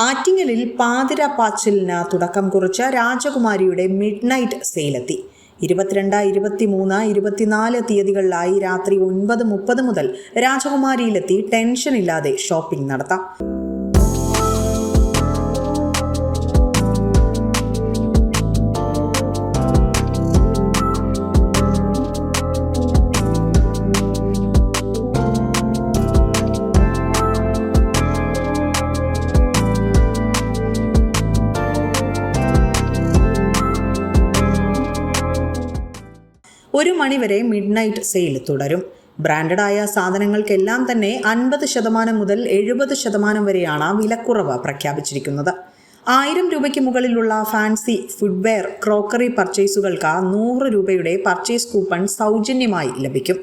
ആറ്റിങ്ങലിൽ പാതിര പാച്ചിലിന് തുടക്കം കുറിച്ച രാജകുമാരിയുടെ മിഡ് നൈറ്റ് സെയിലെത്തി. 22, 23, 24 തീയതികളിലായി രാത്രി 9:30 മുതൽ രാജകുമാരിയിലെത്തി ടെൻഷനില്ലാതെ ഷോപ്പിംഗ് നടത്താം. ഒരു മണിവരെ മിഡ് നൈറ്റ് സെയിൽ തുടരും. ബ്രാൻഡഡായ സാധനങ്ങൾക്കെല്ലാം തന്നെ 50% മുതൽ 70% വരെയാണ് വിലക്കുറവ് പ്രഖ്യാപിച്ചിരിക്കുന്നത്. 1000 രൂപയ്ക്ക് മുകളിലുള്ള ഫാൻസി ഫുഡ്വെയർ, ക്രോക്കറി പർച്ചേസുകൾക്ക് 100 രൂപയുടെ പർച്ചേസ് കൂപ്പൺ സൗജന്യമായി ലഭിക്കും.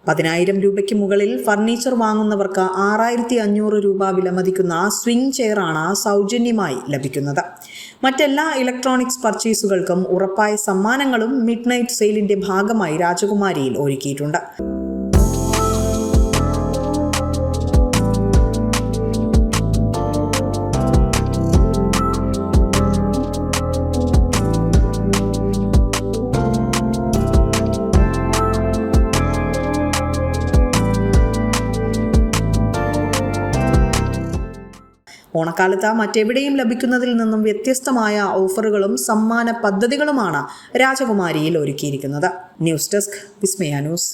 $10,000 രൂപയ്ക്ക് മുകളിൽ ഫർണിച്ചർ വാങ്ങുന്നവർക്ക് 6500 രൂപ വിലമതിക്കുന്ന സ്വിംഗ് ചെയറാണ് സൗജന്യമായി ലഭിക്കുന്നത്. മറ്റെല്ലാ ഇലക്ട്രോണിക്സ് പർച്ചേസുകൾക്കും ഉറപ്പായ സമ്മാനങ്ങളും മിഡ് നൈറ്റ് സെയിലിന്റെ ഭാഗമായി രാജകുമാരിയിൽ ഒരുക്കിയിട്ടുണ്ട്. ഓണക്കാലത്ത് മറ്റെവിടെയും ലഭിക്കുന്നതിൽ നിന്നും വ്യത്യസ്തമായ ഓഫറുകളും സമ്മാന പദ്ധതികളുമാണ് രാജകുമാരിയിൽ ഒരുക്കിയിരിക്കുന്നത്. ന്യൂസ് ഡെസ്ക്, വിസ്മയ ന്യൂസ്.